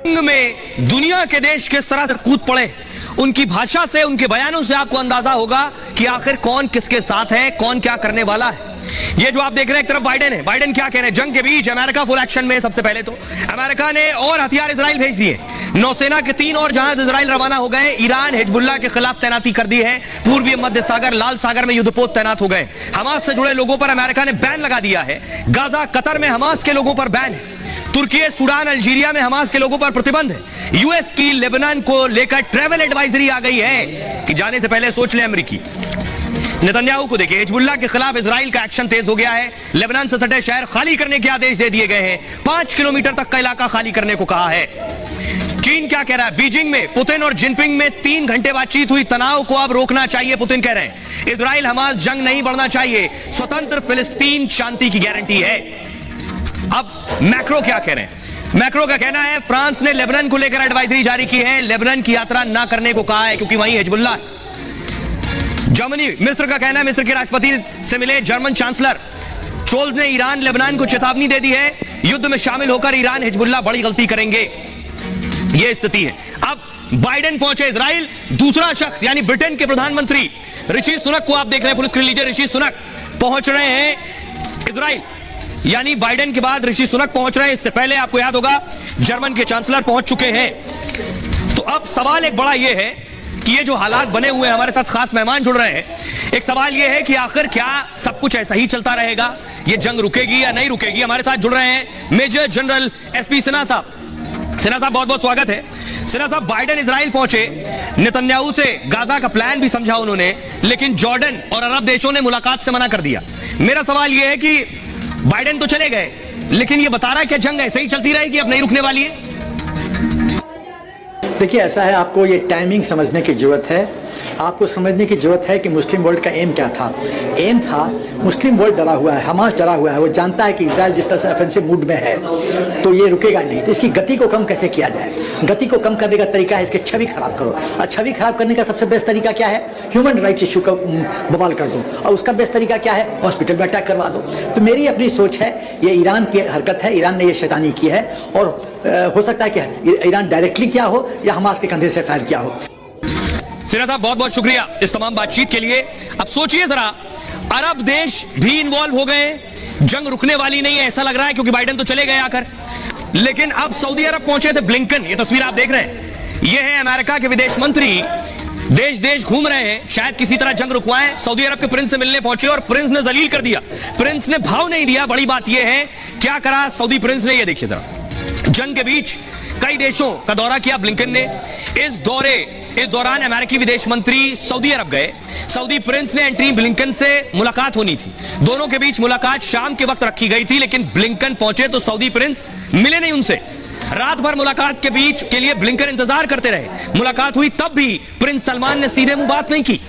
में दुनिया के देश किस तरह से कूद पड़े, उनकी भाषा से, उनके बयानों से आपको अंदाजा होगा कि आखिर कौन किसके साथ है, कौन क्या करने वाला है। ये जो आप देख रहे हैं, एक तरफ बाइडेन है। बाइडेन क्या कह रहे हैं? जंग के बीच अमेरिका फुल एक्शन में। सबसे पहले तो अमेरिका ने और हथियार इजराइल भेज दिए। नौसेना के 3 और जहाज इजराइल रवाना हो गए। ईरान हिजबुल्लाह के खिलाफ तैनाती कर दी है। पूर्वी मध्य सागर, लाल सागर में युद्धपोत तैनात हो गए। हमास से जुड़े लोगों पर अमेरिका ने बैन लगा दिया है। गाजा, कतर में हमास के लोगों पर बैन है। तुर्की, सूडान, अल्जीरिया में हमास के लोगों पर प्रतिबंध है। यूएस की लेबनान को लेकर ट्रैवल एडवाइजरी आ गई है कि जाने से पहले सोच ले अमेरिकी। नेतन्याहू को देखिए, हिजबुल्लाह के खिलाफ इजराइल का एक्शन तेज हो गया है। लेबनान से सटे शहर खाली करने के आदेश दे दिए गए हैं। 5 किलोमीटर तक का इलाका खाली करने को कहा है। चीन क्या कह रहा है? बीजिंग में पुतिन और जिनपिंग में 3 घंटे बातचीत हुई। तनाव को अब रोकना चाहिए, पुतिन कह रहे हैं। इजराइल हमास जंग नहीं बढ़ना चाहिए। स्वतंत्र फिलिस्तीन शांति की गारंटी है। अब मैक्रो क्या कह रहे हैं? मैक्रो का कहना है फ्रांस ने लेबनान को लेकर एडवाइजरी जारी की है। लेबनान की यात्रा ना करने को कहा है क्योंकि वहीं हिजबुल्लाह है। जर्मनी, मिस्र का कहना है, मिस्र के राष्ट्रपति से मिले जर्मन चांसलर शोल्ज ने ईरान लेबनान को चेतावनी दे दी है। युद्ध में शामिल होकर ईरान हिजबुल्लाह बड़ी गलती करेंगे। यह स्थिति है। अब बाइडेन पहुंचे इजराइल। दूसरा शख्स यानी ब्रिटेन के प्रधानमंत्री ऋषि सुनक को आप देख रहे हैं, फुल स्क्रीन लीजिए। ऋषि सुनक पहुंच रहे हैं इजराइल, यानी बाइडेन के बाद ऋषि सुनक पहुंच रहे हैं। इससे पहले आपको याद होगा जर्मन के चांसलर पहुंच चुके हैं। तो अब सवाल एक बड़ा यह है कि ये जो हालात बने हुए हैं, हमारे साथ खास मेहमान जुड़ रहे हैं। एक सवाल यह है कि आखिर क्या सब कुछ ऐसा ही चलता रहेगा? ये जंग रुकेगी या नहीं रुकेगी? हमारे साथ जुड़ रहे हैं मेजर जनरल एसपी सिन्हा साहब। सिन्हा साहब, बहुत बहुत स्वागत है। सिन्हा साहब, बाइडेन इजराइल पहुंचे, नेतन्याहू से गाजा का प्लान भी समझा उन्होंने, लेकिन जॉर्डन और अरब देशों ने मुलाकात से मना कर दिया। मेरा सवाल यह है कि बाइडेन तो चले गए, लेकिन ये बता रहा है कि जंग ऐसे ही चलती रहेगी, अब नहीं रुकने वाली है? देखिए, ऐसा है, आपको ये टाइमिंग समझने की जरूरत है। आपको समझने की जरूरत है कि मुस्लिम वर्ल्ड का एम क्या था। एम था, मुस्लिम वर्ल्ड डरा हुआ है, हमास डरा हुआ है। वो जानता है कि इजराइल जिस तरह से ऑफेंसिव मूड में है तो ये रुकेगा नहीं। तो इसकी गति को कम कैसे किया जाए? गति को कम करने का तरीका है इसकी छवि खराब करो। और छवि खराब करने का सबसे बेस्ट तरीका क्या है? ह्यूमन राइट्स इशू का बवाल कर दो। और उसका बेस्ट तरीका क्या है? हॉस्पिटल में अटैक करवा दो। तो मेरी अपनी सोच है, ये ईरान की हरकत है, ईरान ने ये शैतानी की है। और हो सकता है कि ईरान डायरेक्टली क्या हो या हमास के कंधे से फायर किया हो। सिन्हा साहब, बहुत बहुत शुक्रिया इस तमाम बातचीत के लिए। अब सोचिए जरा, अरब देश भी इन्वॉल्व हो गए। जंग रुकने वाली नहीं है ऐसा लग रहा है, क्योंकि बाइडेन तो चले गए आकर। लेकिन अब सऊदी अरब पहुंचे थे ब्लिंकन। ये तस्वीर आप देख रहे हैं, ये है अमेरिका के विदेश मंत्री। देश देश घूम रहे हैं, शायद किसी तरह जंग रुकवाएं। सऊदी अरब के प्रिंस से मिलने पहुंचे और प्रिंस ने जलील कर दिया। प्रिंस ने भाव नहीं दिया। बड़ी बात यह है, क्या करा सऊदी प्रिंस ने, ये देखिए जरा। जंग के बीच कई देशों का दौरा किया ब्लिंकन ने। इस दौरान अमेरिकी विदेश मंत्री सऊदी अरब गए। सऊदी प्रिंस ने एंटनी ब्लिंकन से मुलाकात होनी थी। दोनों के बीच मुलाकात शाम के वक्त रखी गई थी, लेकिन ब्लिंकन पहुंचे तो सऊदी प्रिंस मिले नहीं उनसे। रात भर मुलाकात के लिए ब्लिंकन इंतजार करते रहे। मुलाकात हुई तब भी प्रिंस सलमान ने सीधे मुंह बात नहीं की।